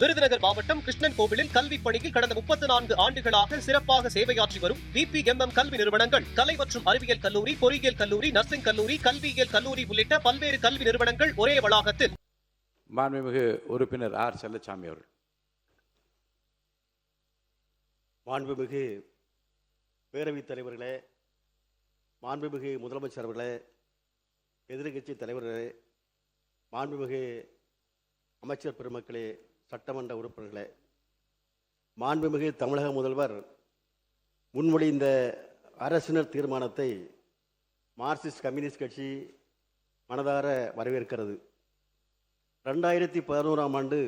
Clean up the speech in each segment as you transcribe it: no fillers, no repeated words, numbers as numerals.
விருதுநகர் மாவட்டம் கிருஷ்ணன் கோவிலில் கல்விப் பணியில் கடந்த 34 ஆண்டுகளாக சிறப்பாக சேவையாற்றி வரும் VPMM கல்வி நிறுவனங்கள், கலை மற்றும் அறிவியல் கல்லூரி, பொறியியல் கல்லூரி, நர்சிங் கல்லூரி, கல்வியியல் கல்லூரி உள்ளிட்ட பல்வேறு கல்வி நிறுவனங்கள் ஒரே வளாகத்தில். மாண்புமிகு உறுப்பினர் ஆர். செல்லச்சாமி அவர்கள். மாண்புமிகு பேரவைத் தலைவர்களே, மாண்புமிகு முதலமைச்சர் அவர்களே, எதிர்க்கட்சி தலைவர்களே, மாண்புமிகு அமைச்சர் பெருமக்களே, சட்டமன்ற உறுப்பினர்களே, மாண்புமிகு தமிழக முதல்வர் முன்மொழிந்த அரசினர் தீர்மானத்தை மார்க்சிஸ்ட் கம்யூனிஸ்ட் கட்சி மனதார வரவேற்கிறது. 2011ஆம் ஆண்டு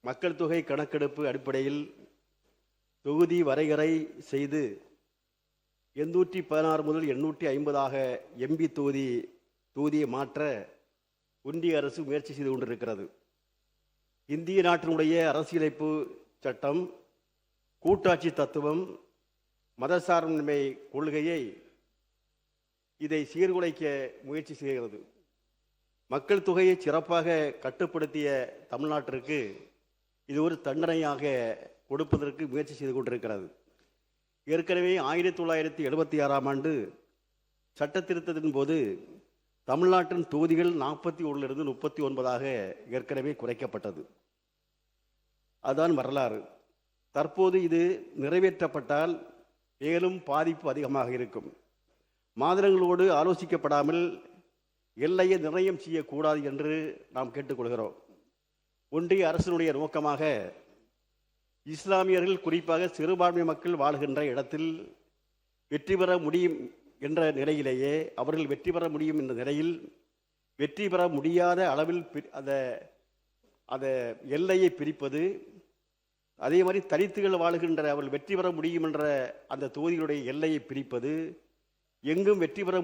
மக்கள் தொகை கணக்கெடுப்பு அடிப்படையில் தொகுதி வரையறை செய்து 816 முதல் 850ஆக MP தொகுதியை மாற்ற ஒன்றிய அரசு முயற்சி செய்து கொண்டிருக்கிறது. இந்திய நாட்டினுடைய அரசியலமைப்பு சட்டம், கூட்டாட்சி தத்துவம், மதசார்பின்மை கொள்கையை இதை சீர்குலைக்க முயற்சி செய்கிறது. மக்கள் தொகையை சிறப்பாக கட்டுப்படுத்திய தமிழ்நாட்டிற்கு இது ஒரு தண்டனையாக கொடுப்பதற்கு முயற்சி செய்து கொண்டிருக்கிறது. ஏற்கனவே 1976ஆம் ஆண்டு சட்ட திருத்தத்தின் போது தமிழ்நாட்டின் தொகுதிகள் 41லிருந்து 39ஆக ஏற்கனவே குறைக்கப்பட்டது. அதுதான் வரலாறு. தற்போது இது நிறைவேற்றப்பட்டால் மேலும் பாதிப்பு அதிகமாக இருக்கும். மாநிலங்களோடு ஆலோசிக்கப்படாமல் எல்லையை நிர்ணயம் செய்யக்கூடாது என்று நாம் கேட்டுக்கொள்கிறோம். ஒன்றிய அரசினுடைய நோக்கமாக இஸ்லாமியர்கள், குறிப்பாக சிறுபான்மை மக்கள் வாழ்கின்ற இடத்தில் வெற்றி பெற முடியும் என்ற நிலையிலேயே அவர்கள் வெற்றி பெற முடியும் என்ற நிலையில் வெற்றி பெற முடியாத அளவில் அந்த எல்லையை பிரிப்பது, அதே மாதிரி தலித்துகள் வாழ்கின்ற அவர்கள் வெற்றி பெற முடியும் என்ற அந்த தொகுதிகளுடைய எல்லையை பிரிப்பது, எங்கும் வெற்றி பெற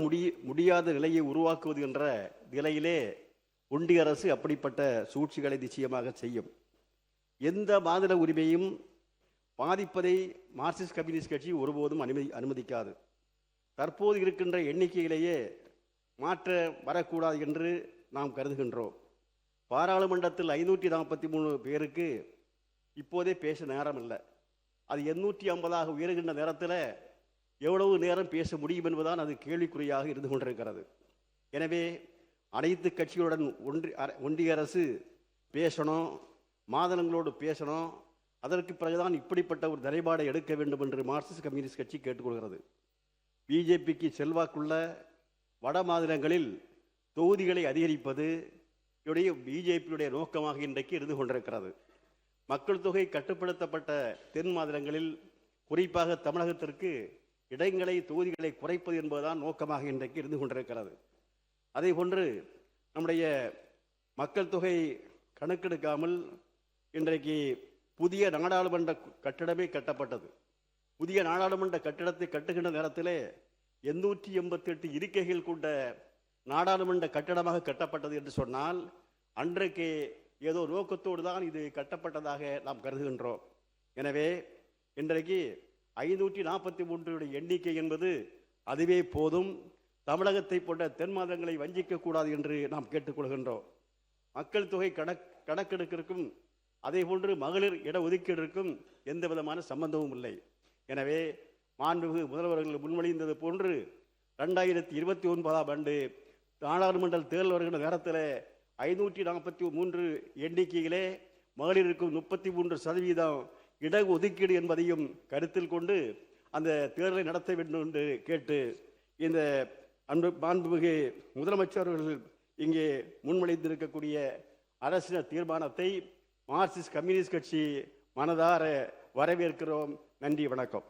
முடியாத நிலையை உருவாக்குவது என்ற நிலையிலே ஒன்றிய அரசு அப்படிப்பட்ட சூழ்ச்சிகளை நிச்சயமாக செய்யும். எந்த மாநில உரிமையும் பாதிப்பதை மார்க்சிஸ்ட் கம்யூனிஸ்ட் கட்சி ஒருபோதும் அனுமதிக்காது. தற்போது இருக்கின்ற எண்ணிக்கையிலேயே மாற்ற வரக்கூடாது என்று நாம் கருதுகின்றோம். பாராளுமன்றத்தில் 543 பேருக்கு இப்போதே பேச நேரம் இல்லை. அது 850ஆக உயர்கின்ற நேரத்தில் எவ்வளவு நேரம் பேச முடியும் என்பதுதான் அது கேள்விக்குறியாக இருந்து கொண்டிருக்கிறது. எனவே அனைத்து கட்சிகளுடன் ஒன்றிய அரசு பேசணும், மாநிலங்களோடு பேசணும். அதற்கு பிறகுதான் இப்படிப்பட்ட ஒரு நிலைப்பாடை எடுக்க வேண்டும் என்று மார்க்சிஸ்ட் கம்யூனிஸ்ட் கட்சி கேட்டுக்கொள்கிறது. பிஜேபிக்கு செல்வாக்குள்ள வட மாநிலங்களில் தொகுதிகளை அதிகரிப்பது பிஜேபியுடைய நோக்கமாக இன்றைக்கு இருந்து கொண்டிருக்கிறது. மக்கள் தொகை கட்டுப்படுத்தப்பட்ட தென் மாநிலங்களில், குறிப்பாக தமிழகத்திற்கு தொகுதிகளை குறைப்பது என்பதுதான் நோக்கமாக இன்றைக்கு இருந்து கொண்டிருக்கிறது. அதே போன்று நம்முடைய மக்கள் தொகை கணக்கெடுக்காமல் இன்றைக்கு புதிய நாடாளுமன்ற கட்டிடமே கட்டப்பட்டது. புதிய நாடாளுமன்ற கட்டிடத்தை கட்டுகின்ற நேரத்திலே 888 இருக்கைகள் கொண்ட நாடாளுமன்ற கட்டடமாக கட்டப்பட்டது என்று சொன்னால், அன்றைக்கு ஏதோ நோக்கத்தோடு தான் இது கட்டப்பட்டதாக நாம் கருதுகின்றோம். எனவே இன்றைக்கு 543 எண்ணிக்கை என்பது அதுவே போதும். தமிழகத்தை போன்ற தென் மாநிலங்களை வஞ்சிக்கக்கூடாது என்று நாம் கேட்டுக்கொள்கின்றோம். மக்கள் தொகை கணக்கெடுப்பிற்கும் அதே போன்று மகளிர் இடஒதுக்கீட்டிற்கும் எந்த விதமான சம்பந்தமும் இல்லை. எனவே மாண்புமிகு முதல்வர்கள் முன்மொழிந்தது போன்று 2029ஆம் ஆண்டு நாடாளுமன்ற தேர்தல் வருகின்ற நேரத்தில் 543 எண்ணிக்கையிலே மகளிருக்கும் 33% இடஒதுக்கீடு என்பதையும் கருத்தில் கொண்டு அந்த தேர்தலை நடத்த வேண்டும் என்று கேட்டு, இந்த மாண்புமிகு முதலமைச்சர்கள் இங்கே முன்மொழிந்திருக்கக்கூடிய அரசினர் தீர்மானத்தை மார்க்சிஸ்ட் கம்யூனிஸ்ட் கட்சி மனதார வரவேற்கிறோம். நன்றி, வணக்கம்.